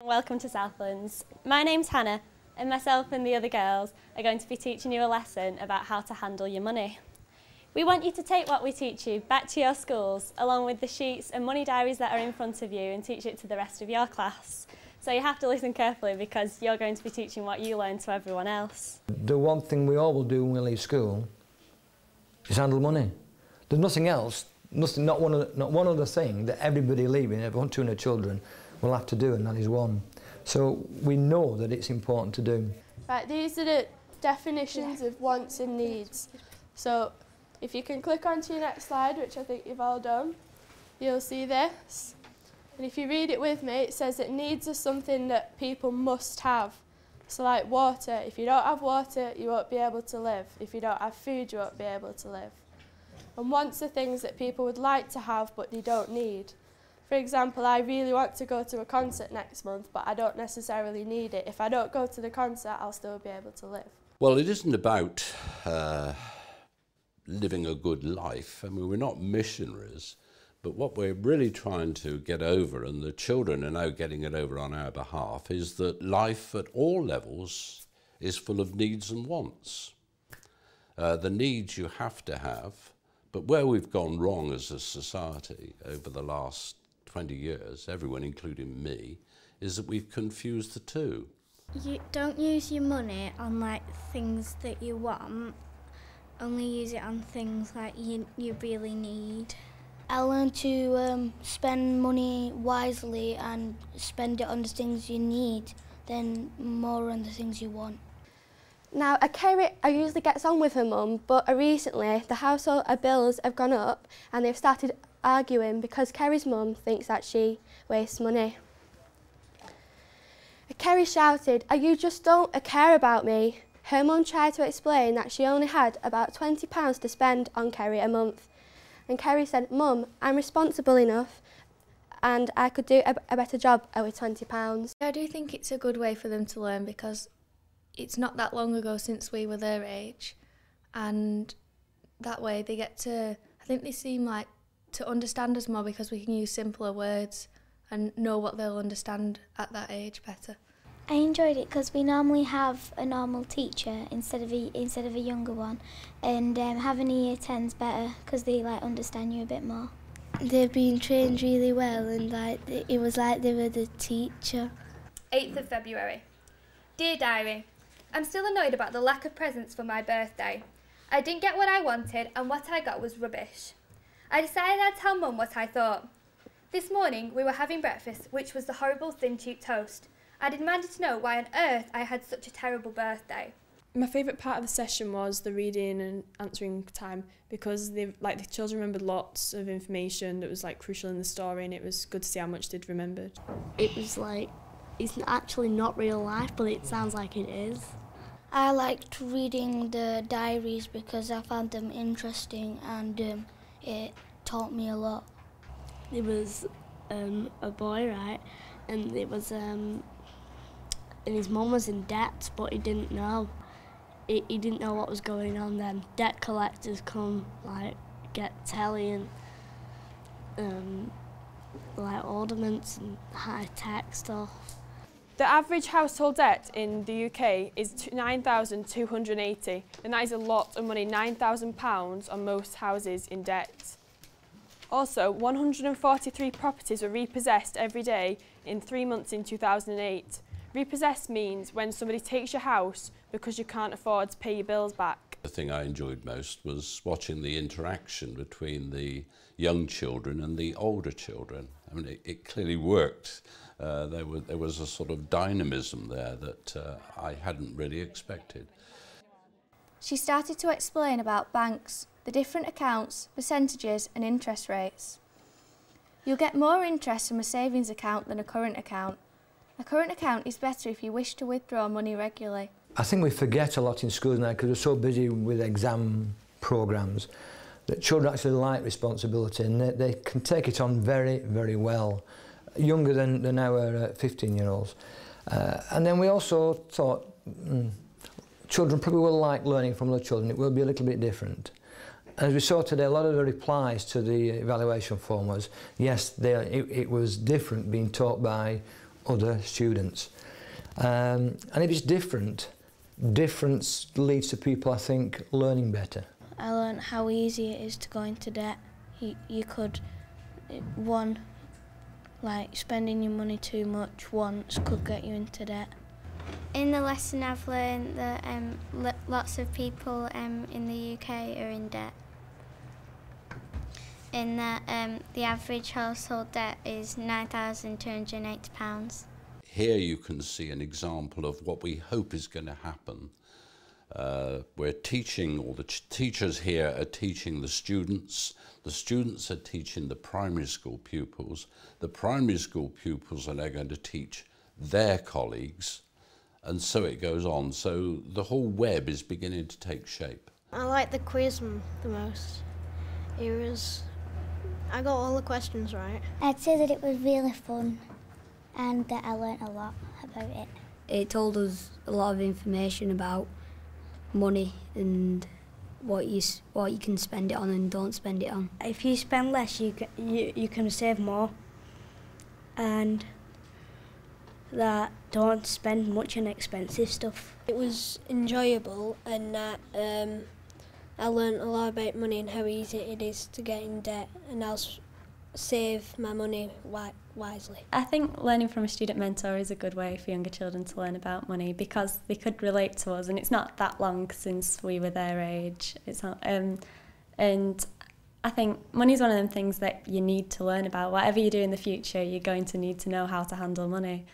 Welcome to Southlands. My name's Hannah and myself and the other girls are going to be teaching you a lesson about how to handle your money. We want you to take what we teach you back to your schools along with the sheets and money diaries that are in front of you and teach it to the rest of your class. So you have to listen carefully because you're going to be teaching what you learn to everyone else. The one thing we all will do when we leave school is handle money. There's nothing else, not one other thing that everybody leaving, everyone 200 children, will have to do, and that is one. So we know that it's important to do. Right, these are the definitions of wants and needs. So if you can click onto your next slide, which I think you've all done, you'll see this. And if you read it with me, it says that needs are something that people must have. So like water, if you don't have water, you won't be able to live. If you don't have food, you won't be able to live. And wants are things that people would like to have, but they don't need. For example, I really want to go to a concert next month, but I don't necessarily need it. If I don't go to the concert, I'll still be able to live. Well, it isn't about living a good life. I mean, we're not missionaries, but what we're really trying to get over, and the children are now getting it over on our behalf, is that life at all levels is full of needs and wants. The needs you have to have, but where we've gone wrong as a society over the last 20 years, everyone including me, is that we've confused the two. You don't use your money on like things that you want, only use it on things like you really need. I learned to spend money wisely and spend it on the things you need than more on the things you want. Now, Kerry usually gets on with her mum, but recently the household bills have gone up and they've started arguing because Kerry's mum thinks that she wastes money. Kerry shouted, "You just don't care about me." Her mum tried to explain that she only had about £20 to spend on Kerry a month. And Kerry said, "Mum, I'm responsible enough and I could do a better job with £20. I do think it's a good way for them to learn because it's not that long ago since we were their age, and that way they get to, I think they seem like to understand us more because we can use simpler words and know what they'll understand at that age better. I enjoyed it because we normally have a normal teacher instead of a younger one, and having a year 10's better because they like understand you a bit more. They've been trained really well and it was like they were the teacher. 8th of February. Dear Diary, I'm still annoyed about the lack of presents for my birthday. I didn't get what I wanted and what I got was rubbish. I decided I'd tell Mum what I thought. This morning we were having breakfast, which was the horrible thin cheap toast. I demanded to know why on earth I had such a terrible birthday. My favourite part of the session was the reading and answering time because the children remembered lots of information that was crucial in the story, and it was good to see how much they'd remembered. It was it's actually not real life, but it sounds like it is. I liked reading the diaries because I found them interesting and it taught me a lot. There was a boy, right, and it was and his mum was in debt, but he didn't know. He didn't know what was going on then. Debt collectors come, get telly and ornaments and high-tech stuff. The average household debt in the UK is £9,280, and that is a lot of money, £9,000 on most houses in debt. Also, 143 properties were repossessed every day in 3 months in 2008. Repossessed means when somebody takes your house because you can't afford to pay your bills back. The thing I enjoyed most was watching the interaction between the young children and the older children. I mean, it clearly worked. There was a sort of dynamism there that I hadn't really expected. She started to explain about banks, the different accounts, percentages and interest rates. You'll get more interest from a savings account than a current account. A current account is better if you wish to withdraw money regularly. I think we forget a lot in schools now because we're so busy with exam programmes that children actually like responsibility and they can take it on very, very well, younger than our 15-year-olds. And then we also thought children probably will like learning from other children. It will be a little bit different. As we saw today, a lot of the replies to the evaluation form was, yes, it was different being taught by other students. And if it's different, difference leads to people, I think, learning better. I learned how easy it is to go into debt. You could, like spending your money too much once could get you into debt. In the lesson I've learned that lots of people in the UK are in debt. In that the average household debt is £9,280. Here you can see an example of what we hope is going to happen. We're teaching, or the teachers here are teaching the students are teaching the primary school pupils, the primary school pupils are now going to teach their colleagues, and so it goes on. So the whole web is beginning to take shape. I like the quiz the most. I got all the questions right. I'd say that it was really fun and that I learnt a lot about it. It told us a lot of information about money and what you can spend it on and don't spend it on. If you spend less, you can save more, and that don't spend much on expensive stuff. It was enjoyable, and that I learnt a lot about money and how easy it is to get in debt, and I'll save my money wisely. I think learning from a student mentor is a good way for younger children to learn about money because they could relate to us, and it's not that long since we were their age. It's not, and I think money is one of them things that you need to learn about. Whatever you do in the future, you're going to need to know how to handle money.